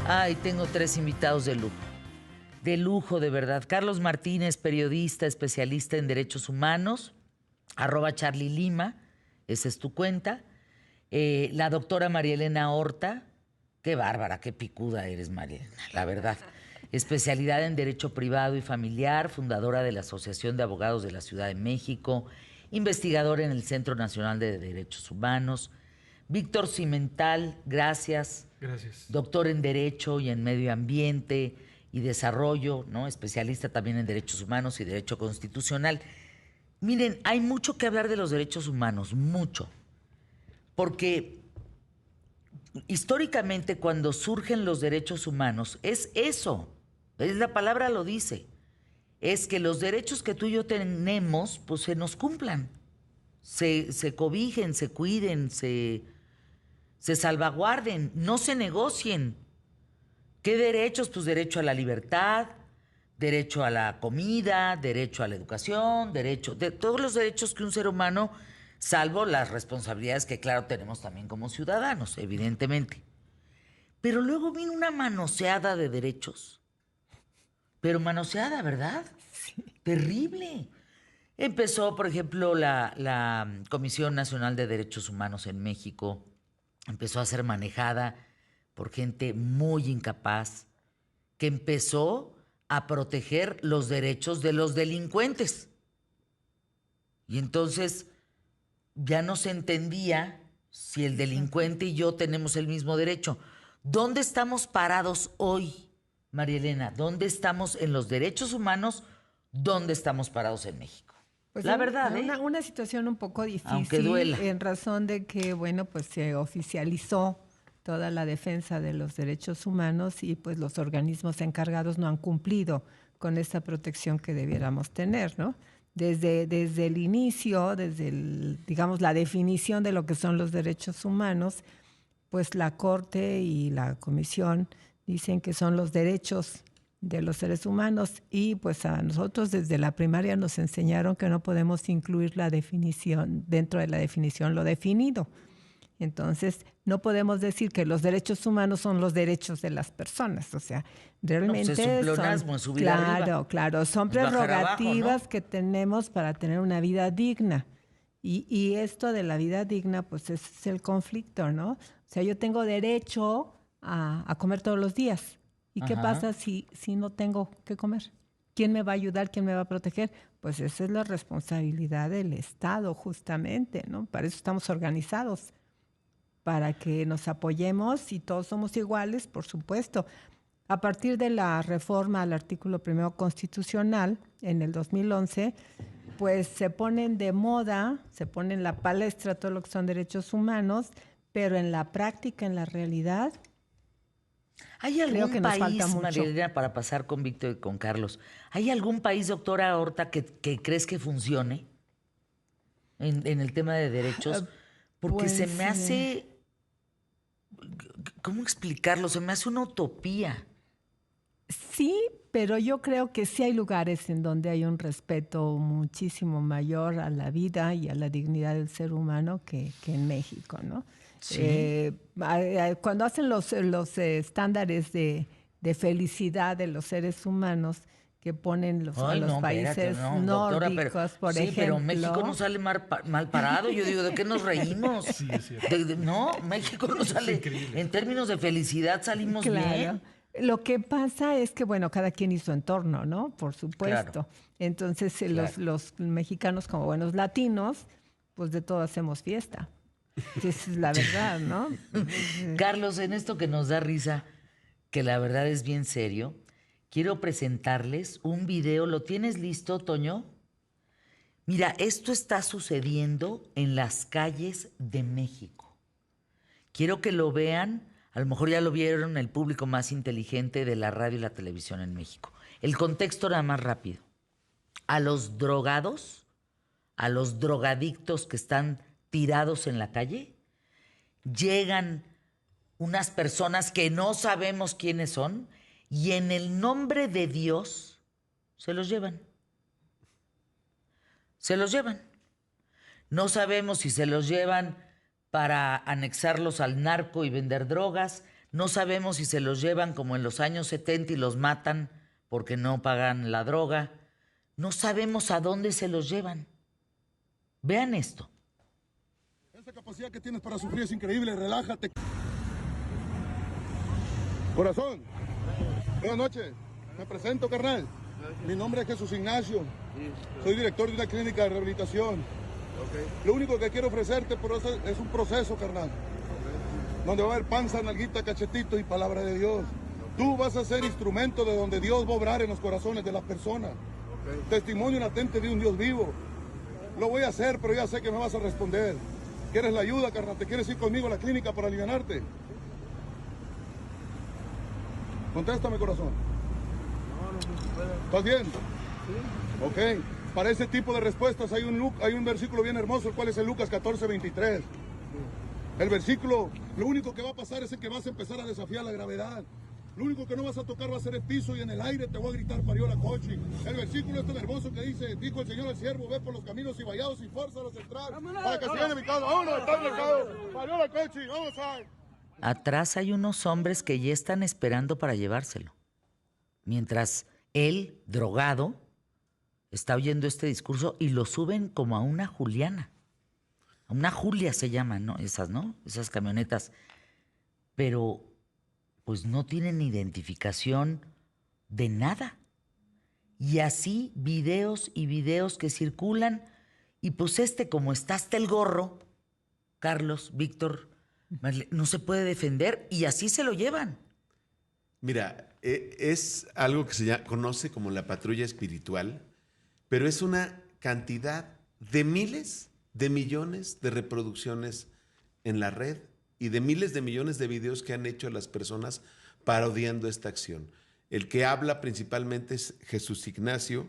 Ay, tengo 3 invitados de lujo. De lujo, de verdad. Carlos Martínez, periodista, especialista en derechos humanos, @CharlieLima, esa es tu cuenta. La doctora María Elena Horta, qué bárbara, qué picuda eres, María Elena, la verdad. Especialidad en Derecho Privado y Familiar, fundadora de la Asociación de Abogados de la Ciudad de México, investigadora en el Centro Nacional de Derechos Humanos. Víctor Cimental, gracias. Gracias. Doctor en Derecho y en Medio Ambiente y Desarrollo, ¿no? Especialista también en Derechos Humanos y Derecho Constitucional. Miren, hay mucho que hablar de los derechos humanos, mucho. Porque históricamente cuando surgen los derechos humanos es eso, es la palabra lo dice, es que los derechos que tú y yo tenemos pues se nos cumplan, se cobijen, se cuiden, se salvaguarden, no se negocien. ¿Qué derechos? Pues derecho a la libertad, derecho a la comida, derecho a la educación, todos los derechos que un ser humano, salvo las responsabilidades que claro tenemos también como ciudadanos, evidentemente. Pero luego vino una manoseada de derechos. Pero manoseada, ¿verdad? Sí. Terrible. Empezó, por ejemplo, la Comisión Nacional de Derechos Humanos en México. Empezó a ser manejada por gente muy incapaz, que empezó a proteger los derechos de los delincuentes. Y entonces ya no se entendía si el delincuente y yo tenemos el mismo derecho. ¿Dónde estamos parados hoy, María Elena? ¿Dónde estamos en los derechos humanos? ¿Dónde estamos parados en México? Pues la verdad, una situación un poco difícil, aunque duela, en razón de que, bueno, pues se oficializó toda la defensa de los derechos humanos y pues los organismos encargados no han cumplido con esa protección que debiéramos tener, ¿no? Desde el inicio, digamos, la definición de lo que son los derechos humanos, pues la Corte y la Comisión dicen que son los derechos de los seres humanos y pues a nosotros desde la primaria nos enseñaron que no podemos incluir la definición, dentro de la definición lo definido. Entonces, no podemos decir que los derechos humanos son los derechos de las personas. O sea, realmente no, pues es un pleonasmo, son, es subir arriba. Claro, son prerrogativas abajo, ¿no? que tenemos para tener una vida digna. Y esto de la vida digna, pues es el conflicto, ¿no? O sea, yo tengo derecho a comer todos los días. ¿Y qué pasa si no tengo que comer? ¿Quién me va a ayudar? ¿Quién me va a proteger? Pues esa es la responsabilidad del Estado, justamente, ¿no? Para eso estamos organizados, para que nos apoyemos y todos somos iguales, por supuesto. A partir de la reforma al artículo 1 constitucional en el 2011, pues se ponen de moda, se pone en la palestra todo lo que son derechos humanos, pero en la práctica, en la realidad, ¿hay algún creo que nos país, falta mucho. María Elena, para pasar con Víctor y con Carlos, ¿hay algún país, doctora Horta, que crees que funcione en el tema de derechos? Porque pues, se me hace, ¿cómo explicarlo? Se me hace una utopía. Sí, pero yo creo que sí hay lugares en donde hay un respeto muchísimo mayor a la vida y a la dignidad del ser humano que en México, ¿no? Sí. Cuando hacen los estándares de felicidad de los seres humanos que ponen a los países nórdicos, doctora, por ejemplo. Sí, pero México no sale mal parado. Yo digo, ¿de qué nos reímos? Sí, es cierto. No, México no sale. En términos de felicidad salimos bien. Lo que pasa es que, bueno, cada quien y su entorno, ¿no? Por supuesto. Claro. Entonces, los mexicanos como buenos latinos, pues de todo hacemos fiesta. Esa es la verdad, ¿no? Carlos, en esto que nos da risa, que la verdad es bien serio, quiero presentarles un video. ¿Lo tienes listo, Toño? Mira, esto está sucediendo en las calles de México. Quiero que lo vean. A lo mejor ya lo vieron el público más inteligente de la radio y la televisión en México. El contexto era más rápido. A los drogados, a los drogadictos que están tirados en la calle, llegan unas personas que no sabemos quiénes son y en el nombre de Dios se los llevan. Se los llevan. No sabemos si se los llevan para anexarlos al narco y vender drogas. No sabemos si se los llevan como en los años 70 y los matan porque no pagan la droga. No sabemos a dónde se los llevan. Vean esto. Esa capacidad que tienes para sufrir es increíble, relájate. Corazón, buenas noches. Me presento, carnal. Mi nombre es Jesús Ignacio. Soy director de una clínica de rehabilitación. Lo único que quiero ofrecerte es un proceso, carnal. Donde va a haber panza, nalguita, cachetito y palabra de Dios. Tú vas a ser instrumento de donde Dios va a obrar en los corazones de las personas. Testimonio latente de un Dios vivo. Lo voy a hacer, pero ya sé que me vas a responder. ¿Quieres la ayuda, carnal? ¿Te quieres ir conmigo a la clínica para alivianarte? Contéstame, corazón. ¿Estás bien? Sí. Ok. Para ese tipo de respuestas hay un versículo bien hermoso, el cual es el Lucas 14:23. Sí. El versículo, lo único que va a pasar es que vas a empezar a desafiar la gravedad. Lo único que no vas a tocar va a ser el piso y en el aire te voy a gritar Pariola Cochi. El versículo es tan hermoso que dice, dijo el Señor al siervo, ve por los caminos y vallados y fuérzalos a entrar. Para que se llene mi casa. ¡Vámonos! ¡Está mercado! ¡Pariola Cochi! ¡Vamos a! Atrás hay unos hombres que ya están esperando para llevárselo. Mientras él, drogado, está oyendo este discurso y lo suben como a una Juliana. A una Julia se llaman, ¿no? Esas camionetas. Pero pues no tienen identificación de nada. Y así videos y videos que circulan. Y pues como está hasta el gorro, Carlos, Víctor, no se puede defender y así se lo llevan. Mira, es algo que se conoce como la patrulla espiritual, pero es una cantidad de miles de millones de reproducciones en la red y de miles de millones de videos que han hecho las personas parodiando esta acción. El que habla principalmente es Jesús Ignacio,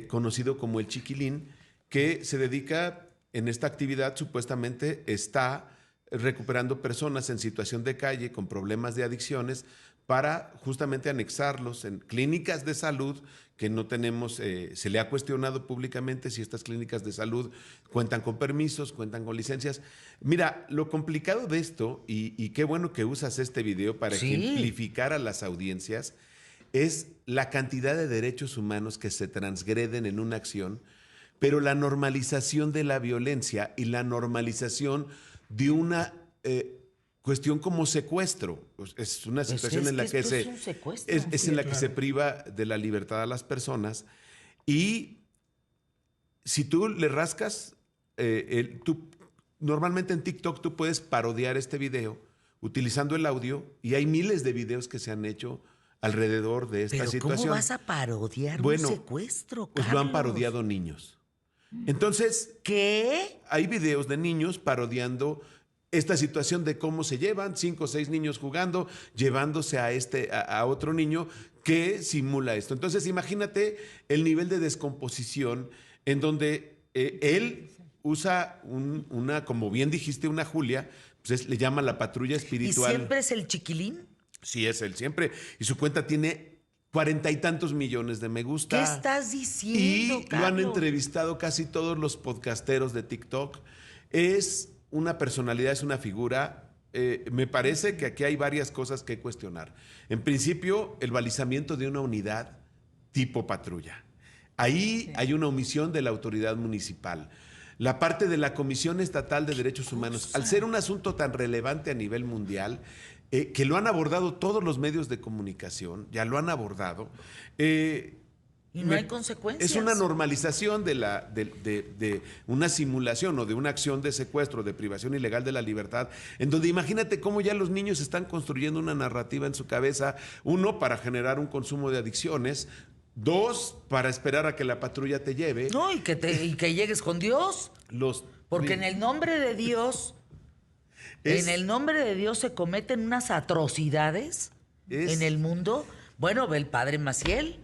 conocido como el Chiquilín, que se dedica en esta actividad, supuestamente está recuperando personas en situación de calle con problemas de adicciones para justamente anexarlos en clínicas de salud que no tenemos, se le ha cuestionado públicamente si estas clínicas de salud cuentan con permisos, cuentan con licencias. Mira, lo complicado de esto, y qué bueno que usas este video para ejemplificar a las audiencias, es la cantidad de derechos humanos que se transgreden en una acción, pero la normalización de la violencia y la normalización de una cuestión como secuestro. Es una situación en la que se priva de la libertad a las personas. Y si tú le rascas, normalmente en TikTok tú puedes parodiar este video utilizando el audio y hay miles de videos que se han hecho alrededor de esta situación. ¿Cómo vas a parodiar un secuestro, Carlos? Pues lo han parodiado niños. Entonces, ¿qué? Hay videos de niños parodiando esta situación de cómo se llevan 5 o 6 niños jugando, llevándose a otro niño que simula esto. Entonces, imagínate el nivel de descomposición en donde él usa como bien dijiste, una Julia, pues le llama la patrulla espiritual. ¿Y siempre es el Chiquilín? Sí, es él siempre. Y su cuenta tiene 40 y tantos millones de me gusta. ¿Qué estás diciendo, Y Carlos? lo han entrevistado casi todos los podcasteros de TikTok. Es una personalidad, es una figura. Me parece que aquí hay varias cosas que cuestionar. En principio, el balizamiento de una unidad tipo patrulla. Ahí hay una omisión de la autoridad municipal. La parte de la Comisión Estatal de Derechos Humanos, al ser un asunto tan relevante a nivel mundial, que lo han abordado todos los medios de comunicación, ya lo han abordado. Y no hay consecuencias. Es una normalización de una simulación o de una acción de secuestro, de privación ilegal de la libertad, en donde imagínate cómo ya los niños están construyendo una narrativa en su cabeza, uno, para generar un consumo de adicciones, 2, para esperar a que la patrulla te lleve. No, y que llegues con Dios. Porque en el nombre de Dios... En el nombre de Dios se cometen unas atrocidades en el mundo. Bueno, ve el padre Maciel.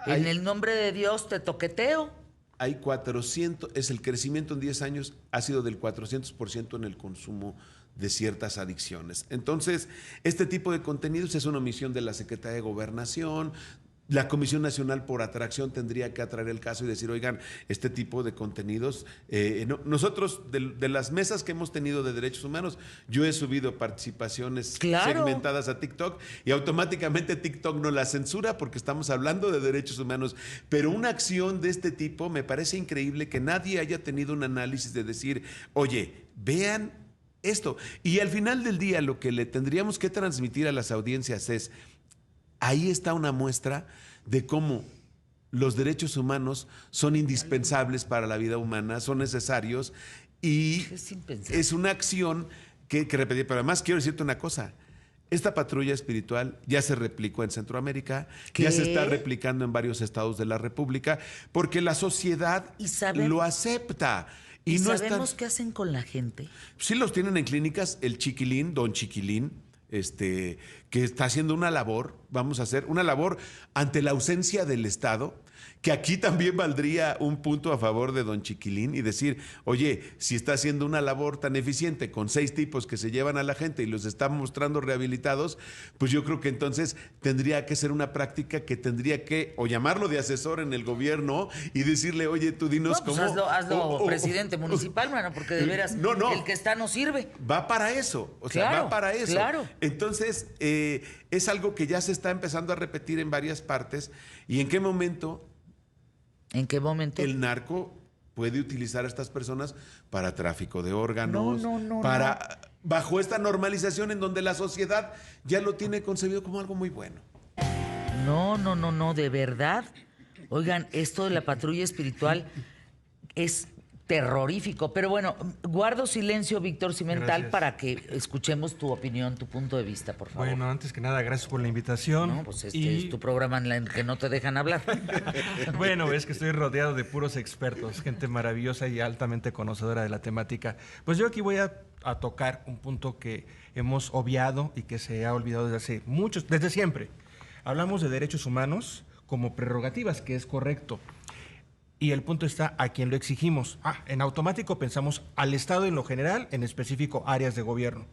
En el nombre de Dios te toqueteo. Hay 400, el crecimiento en 10 años ha sido del 400% en el consumo de ciertas adicciones. Entonces, este tipo de contenidos es una omisión de la Secretaría de Gobernación. La Comisión Nacional por Atracción tendría que atraer el caso y decir, oigan, este tipo de contenidos, nosotros de las mesas que hemos tenido de derechos humanos, yo he subido participaciones segmentadas a TikTok y automáticamente TikTok no la censura porque estamos hablando de derechos humanos. Pero una acción de este tipo me parece increíble que nadie haya tenido un análisis de decir, oye, vean esto. Y al final del día lo que le tendríamos que transmitir a las audiencias es, ahí está una muestra de cómo los derechos humanos son indispensables para la vida humana, son necesarios y es una acción que repetir. Pero además quiero decirte una cosa, esta patrulla espiritual ya se replicó en Centroamérica, ya se está replicando en varios estados de la República, porque la sociedad lo acepta. ¿Y no sabemos qué hacen con la gente? Sí los tienen en clínicas, el Chiquilín, don Chiquilín, que está haciendo una labor, vamos a hacer una labor ante la ausencia del Estado, que aquí también valdría un punto a favor de don Chiquilín y decir, oye, si está haciendo una labor tan eficiente con 6 tipos que se llevan a la gente y los están mostrando rehabilitados, pues yo creo que entonces tendría que ser una práctica que tendría que, o llamarlo de asesor en el gobierno y decirle, oye, tú dinos cómo. Hazlo presidente municipal, mano, porque de veras el que está no sirve. Va para eso, o sea, va para eso. Claro. Entonces, es algo que ya se está empezando a repetir en varias partes. ¿Y en qué momento? ¿En qué momento? El narco puede utilizar a estas personas para tráfico de órganos, bajo esta normalización en donde la sociedad ya lo tiene concebido como algo muy bueno. No, de verdad. Oigan, esto de la patrulla espiritual es terrorífico. Pero bueno, guardo silencio, Víctor Cimental, para que escuchemos tu opinión, tu punto de vista, por favor. Bueno, antes que nada, gracias por la invitación. No, pues es tu programa en el que no te dejan hablar. Bueno, es que estoy rodeado de puros expertos, gente maravillosa y altamente conocedora de la temática. Pues yo aquí voy a tocar un punto que hemos obviado y que se ha olvidado desde siempre. Hablamos de derechos humanos como prerrogativas, que es correcto. Y el punto está a quien lo exigimos. En automático pensamos al Estado en lo general, en específico áreas de gobierno.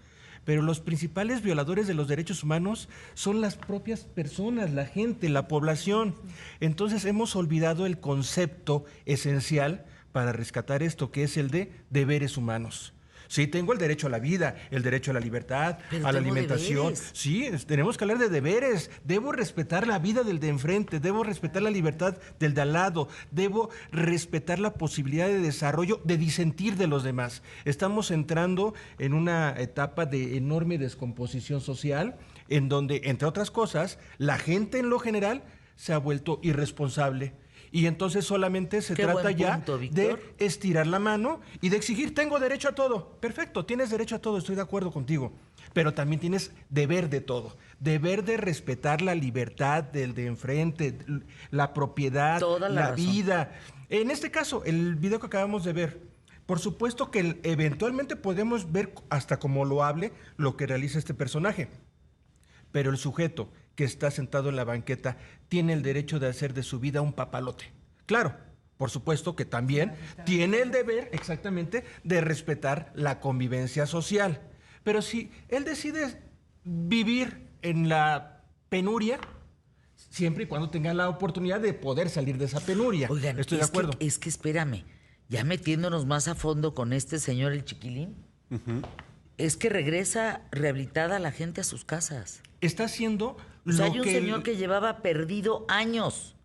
Pero los principales violadores de los derechos humanos son las propias personas, la gente, la población. Entonces hemos olvidado el concepto esencial para rescatar esto, que es el de deberes humanos. Sí, tengo el derecho a la vida, el derecho a la libertad, a la alimentación. Deberes. Sí, tenemos que hablar de deberes. Debo respetar la vida del de enfrente, debo respetar la libertad del de al lado, debo respetar la posibilidad de desarrollo, de disentir de los demás. Estamos entrando en una etapa de enorme descomposición social, en donde, entre otras cosas, la gente en lo general se ha vuelto irresponsable. Y entonces solamente se trata ya de estirar la mano y de exigir, tengo derecho a todo. Perfecto, tienes derecho a todo, estoy de acuerdo contigo. Pero también tienes deber de todo. Deber de respetar la libertad del de enfrente, la propiedad, la vida. En este caso, el video que acabamos de ver, por supuesto que eventualmente podemos ver hasta como loable lo que realiza este personaje. Pero el sujeto que está sentado en la banqueta tiene el derecho de hacer de su vida un papalote. Claro, por supuesto que también tiene el deber, exactamente, de respetar la convivencia social. Pero si él decide vivir en la penuria, siempre y cuando tenga la oportunidad de poder salir de esa penuria. Oigan, estoy de acuerdo. Es que espérame, ya metiéndonos más a fondo con este señor, el Chiquilín, es que regresa rehabilitada la gente a sus casas. Está haciendo hay un señor que llevaba perdido años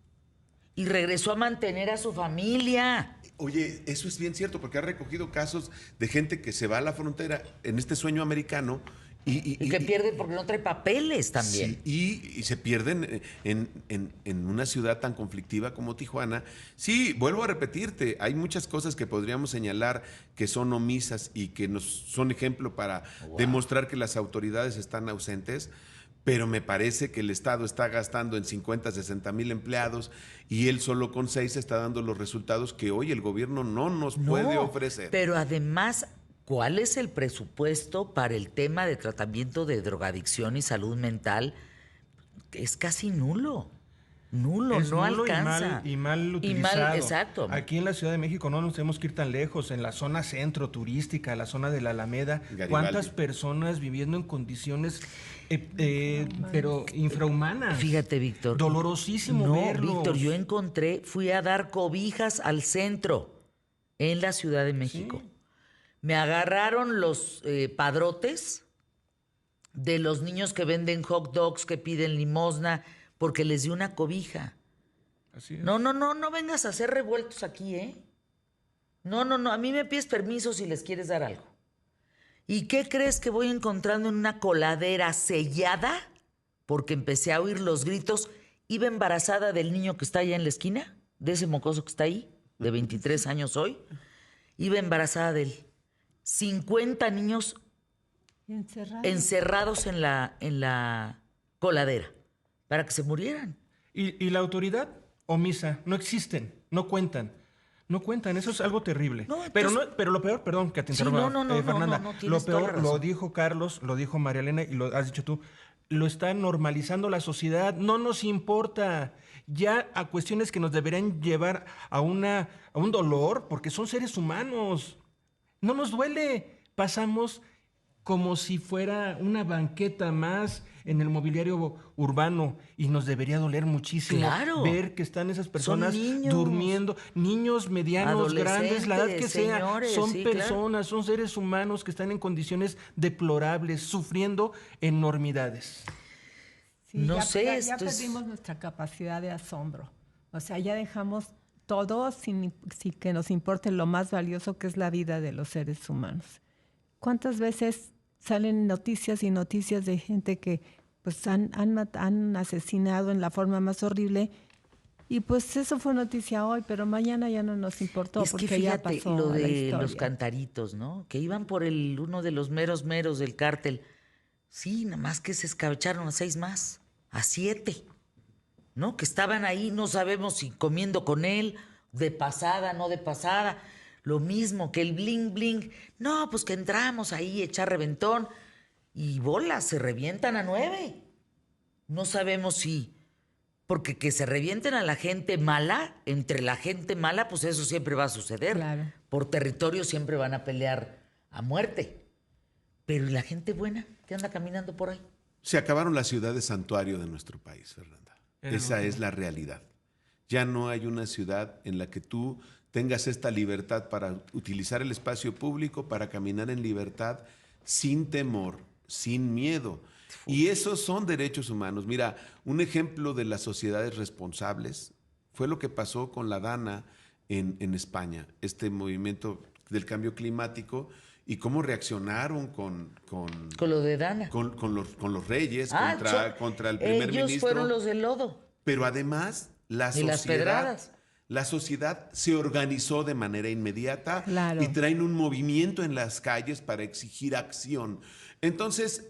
y regresó a mantener a su familia. Oye, eso es bien cierto, porque ha recogido casos de gente que se va a la frontera en este sueño americano y que pierden porque no trae papeles también. Sí, y se pierden en una ciudad tan conflictiva como Tijuana. Sí, vuelvo a repetirte, hay muchas cosas que podríamos señalar que son omisas y que nos son ejemplo para demostrar que las autoridades están ausentes. Pero me parece que el Estado está gastando en 50, 60 mil empleados y él solo con 6 está dando los resultados que hoy el gobierno no nos puede ofrecer. Pero además, ¿cuál es el presupuesto para el tema de tratamiento de drogadicción y salud mental? Es casi nulo. Nulo, no alcanza. Y mal utilizado. Exacto. Aquí en la Ciudad de México no nos tenemos que ir tan lejos, en la zona centro turística, la zona de la Alameda. Garibaldi. ¿Cuántas personas viviendo en condiciones Pero infrahumanas. Fíjate, Víctor. Dolorosísimo No, verlos. Víctor, yo fui a dar cobijas al centro, en la Ciudad de México. Sí. Me agarraron los padrotes de los niños que venden hot dogs, que piden limosna, porque les di una cobija. Así es. No vengas a hacer revueltos aquí, ¿eh? No, a mí me pides permiso si les quieres dar algo. ¿Y qué crees que voy encontrando en una coladera sellada? Porque empecé a oír los gritos. Iba embarazada del niño que está allá en la esquina, de ese mocoso que está ahí, de 23 años hoy. Iba embarazada de él. 50 niños encerrados en la coladera para que se murieran. Y la autoridad omisa, no existen, no cuentan. No cuentan, eso es algo terrible. No, entonces- pero lo peor, perdón que te Sí, interrumpa, no, Fernanda, no, lo tienes toda la peor, razón. lo dijo Carlos, lo dijo María Elena y lo has dicho tú, lo está normalizando la sociedad, no nos importa. Ya a cuestiones que nos deberían llevar a un dolor, porque son seres humanos. No nos duele, pasamos como si fuera una banqueta más en el mobiliario urbano y nos debería doler muchísimo Claro. ver que están esas personas niños. durmiendo, niños medianos, grandes, la edad que sea, señores, son sí, personas, son seres humanos que están en condiciones deplorables, sufriendo enormidades. Sí, No ya, sé, ya esto es- perdimos nuestra capacidad de asombro. O sea, ya dejamos todo sin que nos importe lo más valioso que es la vida de los seres humanos. ¿Cuántas veces salen noticias y noticias de gente que pues han asesinado en la forma más horrible? Y pues eso fue noticia hoy, pero mañana ya no nos importó Es porque que ya fíjate pasó lo a la de historia. los cantaritos, ¿no? Que iban por uno de los meros del cártel. Sí, nada más que se escabecharon a 6 más, a 7, ¿no? Que estaban ahí, no sabemos si comiendo con él, de pasada, no de pasada. Lo mismo que el bling bling. No, pues que entramos ahí, echar reventón. Y bolas, se revientan a 9. No sabemos si... Porque que se revienten a la gente mala, entre la gente mala, pues eso siempre va a suceder. Claro. Por territorio siempre van a pelear a muerte. Pero ¿y la gente buena que anda caminando por ahí? Se acabaron las ciudades santuario de nuestro país, Fernanda. Era Esa lo es la realidad. Ya no hay una ciudad en la que tú tengas esta libertad para utilizar el espacio público, para caminar en libertad, sin temor, sin miedo. Y esos son derechos humanos. Mira, un ejemplo de las sociedades responsables fue lo que pasó con la Dana en España, este movimiento del cambio climático, y cómo reaccionaron con Con lo de Dana. los reyes Ah, contra el primer ellos ministro. fueron los del lodo. Pero además, Y las pedradas. la sociedad se organizó de manera inmediata Claro. y traen un movimiento en las calles para exigir acción. Entonces,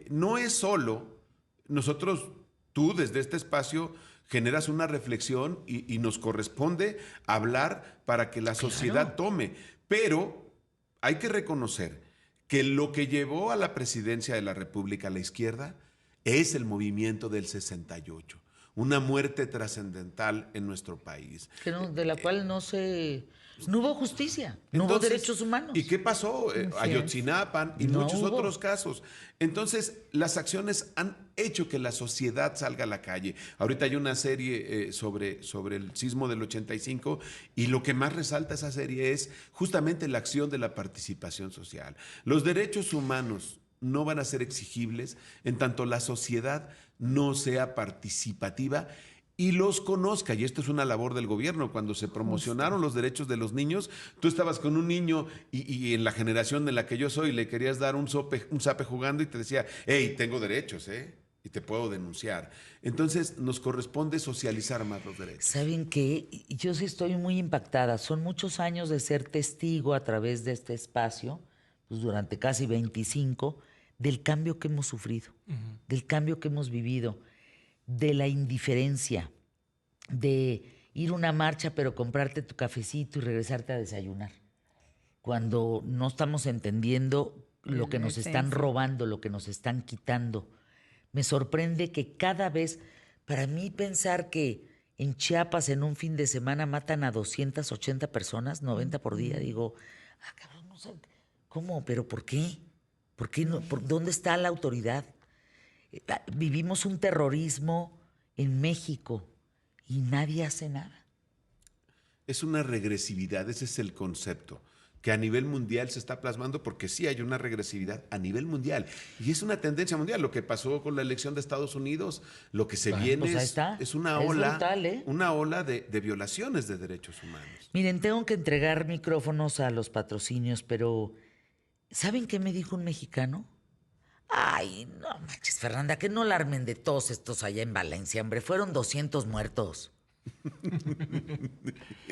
no es solo nosotros, tú desde este espacio generas una reflexión y nos corresponde hablar para que la sociedad tome. Pero hay que reconocer que lo que llevó a la presidencia de la República a la izquierda es el movimiento del 68. Una muerte trascendental en nuestro país. Que de la cual no hubo justicia, no hubo Entonces, derechos humanos. ¿Y qué pasó? Ayotzinapa y No muchos hubo. otros casos. Entonces, las acciones han hecho que la sociedad salga a la calle. Ahorita hay una serie sobre el sismo del 85 y lo que más resalta esa serie es justamente la acción de la participación social. Los derechos humanos no van a ser exigibles en tanto la sociedad no sea participativa y los conozca. Y esto es una labor del gobierno. Cuando se promocionaron los derechos de los niños, tú estabas con un niño y en la generación de la que yo soy le querías dar un zape jugando y te decía, hey, tengo derechos, y te puedo denunciar. Entonces nos corresponde socializar más los derechos. ¿Saben qué? Yo sí estoy muy impactada. Son muchos años de ser testigo a través de este espacio, pues durante casi 25, del cambio que hemos sufrido, del cambio que hemos vivido, de la indiferencia, de ir a una marcha pero comprarte tu cafecito y regresarte a desayunar. Cuando no estamos entendiendo lo que nos están robando, lo que nos están quitando. Me sorprende que cada vez, para mí pensar que en Chiapas en un fin de semana matan a 280 personas, 90 por día, digo, cabrón, no sé, ¿cómo? ¿Pero por qué? ¿Por qué no? ¿Dónde está la autoridad? Vivimos un terrorismo en México y nadie hace nada. Es una regresividad, ese es el concepto, que a nivel mundial se está plasmando porque sí hay una regresividad a nivel mundial. Y es una tendencia mundial. Lo que pasó con la elección de Estados Unidos, lo que se viene Pues ahí está. es una Es ola, brutal, ¿eh? una ola de violaciones de derechos humanos. Miren, tengo que entregar micrófonos a los patrocinios, pero ¿saben qué me dijo un mexicano? Ay, no manches, Fernanda, que no la armen de todos estos allá en Valencia, hombre. Fueron 200 muertos.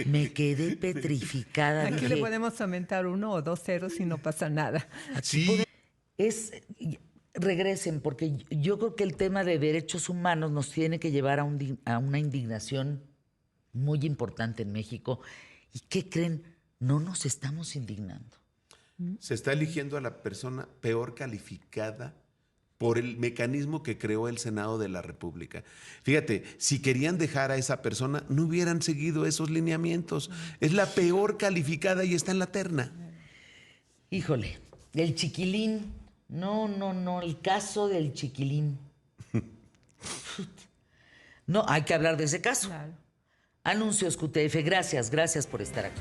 Me quedé petrificada. Aquí Dije, le podemos aumentar 1 o 2 ceros y no pasa nada. Sí, regresen, porque yo creo que el tema de derechos humanos nos tiene que llevar a una indignación muy importante en México. ¿Y qué creen? No nos estamos indignando. se está eligiendo a la persona peor calificada por el mecanismo que creó el Senado de la República. Fíjate, si querían dejar a esa persona, no hubieran seguido esos lineamientos. Es la peor calificada y está en la terna. Híjole, el chiquilín. No, el caso del chiquilín. No, hay que hablar de ese caso. Claro. Anuncios QTF, gracias por estar aquí.